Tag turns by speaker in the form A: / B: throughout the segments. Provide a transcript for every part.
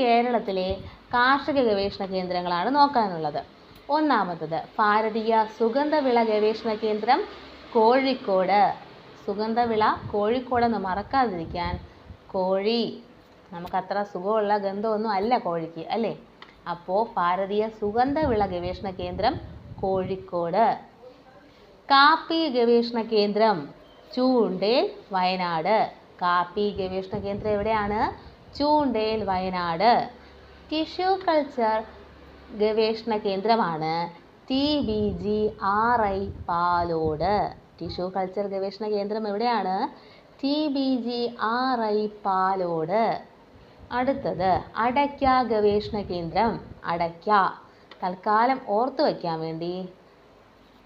A: കേരളത്തിലെ കാർഷിക ഗവേഷണ കേന്ദ്രങ്ങളാണ് നോക്കാനുള്ളത്. ഒന്നാമത്തത് ഭാരതീയ സുഗന്ധവിള ഗവേഷണ കേന്ദ്രം, കോഴിക്കോട്. സുഗന്ധവിള കോഴിക്കോടെന്ന് മറക്കാതിരിക്കാൻ. കോഴി നമുക്കത്ര സുഖമുള്ള ഗന്ധമൊന്നും അല്ല കോഴിക്ക് അല്ലേ. അപ്പോൾ ഭാരതീയ സുഗന്ധവിള ഗവേഷണ കേന്ദ്രം കോഴിക്കോട്. കാപ്പി ഗവേഷണ കേന്ദ്രം ചൂണ്ടേൽ, വയനാട്. കാപ്പി ഗവേഷണ കേന്ദ്രം എവിടെയാണ്? ചൂണ്ടേൽ, വയനാട്. ടിഷ്യൂ കൾച്ചർ ഗവേഷണ കേന്ദ്രമാണ് TBGRI, പാലോട്. ടിഷ്യൂ കൾച്ചർ ഗവേഷണ കേന്ദ്രം എവിടെയാണ്? TBGRI, പാലോട്. അടുത്തത് അടയ്ക്ക ഗവേഷണ കേന്ദ്രം. അടയ്ക്ക തൽക്കാലം ഓർത്തു വയ്ക്കാൻ വേണ്ടി,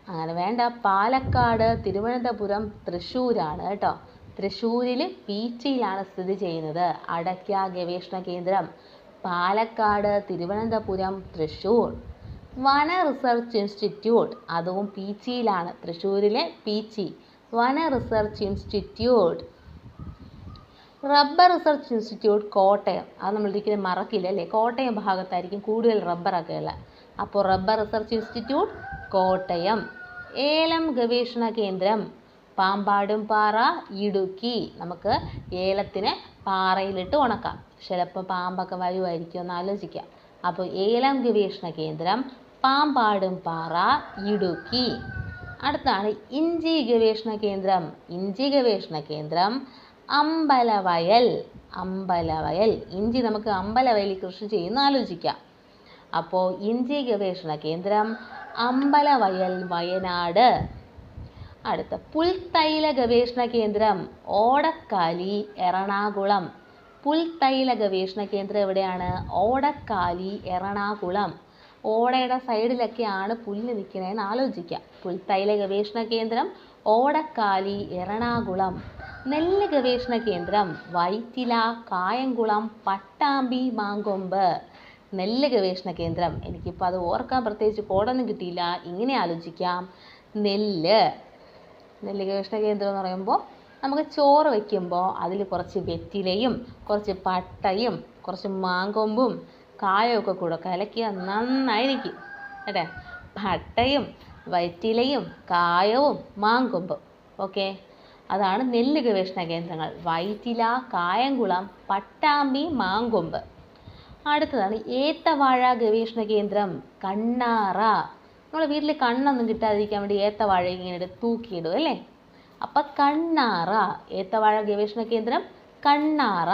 A: അങ്ങനെ വേണ്ട, പാലക്കാട്, തിരുവനന്തപുരം, തൃശ്ശൂരാണ് കേട്ടോ. തൃശ്ശൂരിൽ പീച്ചിയിലാണ് സ്ഥിതി ചെയ്യുന്നത് അടയ്ക്ക ഗവേഷണ കേന്ദ്രം. പാലക്കാട്, തിരുവനന്തപുരം, തൃശ്ശൂർ. വന റിസർച്ച് ഇൻസ്റ്റിറ്റ്യൂട്ട്, അതും പീച്ചിയിലാണ്, തൃശ്ശൂരിലെ പീച്ചി. വന research institute. Rubber research institute Kottayam. അത് നമ്മൾ ഒരിക്കലും മറക്കില്ല അല്ലേ. കോട്ടയം ഭാഗത്തായിരിക്കും കൂടുതൽ റബ്ബറൊക്കെ ഉള്ളത്. അപ്പോൾ റബ്ബർ റിസർച്ച് ഇൻസ്റ്റിറ്റ്യൂട്ട് കോട്ടയം. ഏലം ഗവേഷണ കേന്ദ്രം പാമ്പാടുംപാറ, ഇടുക്കി. നമുക്ക് ഏലത്തിന് പാറയിലിട്ട് ഉണക്കാം. ചിലപ്പോൾ പാമ്പൊക്കെ വരുമായിരിക്കും, ഒന്ന് ആലോചിക്കാം. അപ്പോൾ ഏലം ഗവേഷണ കേന്ദ്രം പാമ്പാടുംപാറ, ഇടുക്കി. അടുത്താണ് ഇഞ്ചി ഗവേഷണ കേന്ദ്രം. ഇഞ്ചി ഗവേഷണ കേന്ദ്രം അമ്പലവയൽ. അമ്പലവയൽ. ഇഞ്ചി നമുക്ക് അമ്പലവയലിൽ കൃഷി ചെയ്യുന്ന ആലോചിക്കാം. അപ്പോൾ ഇഞ്ചി ഗവേഷണ കേന്ദ്രം അമ്പലവയൽ, വയനാട്. അടുത്ത പുൽത്തൈല ഗവേഷണ കേന്ദ്രം ഓടക്കാലി, എറണാകുളം. പുൽത്തൈല ഗവേഷണ കേന്ദ്രം എവിടെയാണ്? ഓടക്കാലി, എറണാകുളം. ഓടയുടെ സൈഡിലൊക്കെയാണ് പുല്ല് നിൽക്കുന്നതെന്ന് ആലോചിക്കാം. പുൽത്തൈല ഗവേഷണ കേന്ദ്രം ഓടക്കാലി, എറണാകുളം. നെല്ല് ഗവേഷണ കേന്ദ്രം വൈറ്റില, കായംകുളം, പട്ടാമ്പി, മാങ്കൊമ്പ്. നെല്ല് ഗവേഷണ കേന്ദ്രം, എനിക്കിപ്പോൾ അത് ഓർക്കാൻ പ്രത്യേകിച്ച് കോഡൊന്നും കിട്ടിയില്ല, ഇങ്ങനെ ആലോചിക്കാം. നെല്ല് ഗവേഷണ കേന്ദ്രം എന്ന് പറയുമ്പോൾ നമുക്ക് ചോറ് വയ്ക്കുമ്പോൾ അതിൽ കുറച്ച് വെറ്റിലയും കുറച്ച് പട്ടയും കുറച്ച് മാങ്കൊമ്പും കായമൊക്കെ കൂടെ കലക്കിയാൽ നന്നായിരിക്കും അല്ലേ. പട്ടയും വെറ്റിലയും കായവും മാങ്കൊമ്പും. ഓക്കെ, അതാണ് നെല്ല് ഗവേഷണ കേന്ദ്രങ്ങൾ. വൈറ്റില, കായംകുളം, പട്ടാമ്പി, മാങ്കൊമ്പ്. അടുത്തതാണ് ഏത്തവാഴ ഗവേഷണ കേന്ദ്രം കണ്ണാറ. നമ്മൾ വീട്ടിൽ കണ്ണൊന്നും കിട്ടാതിരിക്കാൻ വേണ്ടി ഏത്തവാഴ ഇങ്ങനെ എടുത്ത് തൂക്കിയിടും അല്ലേ. അപ്പം കണ്ണാറ. ഏത്തവാഴ ഗവേഷണ കേന്ദ്രം കണ്ണാറ.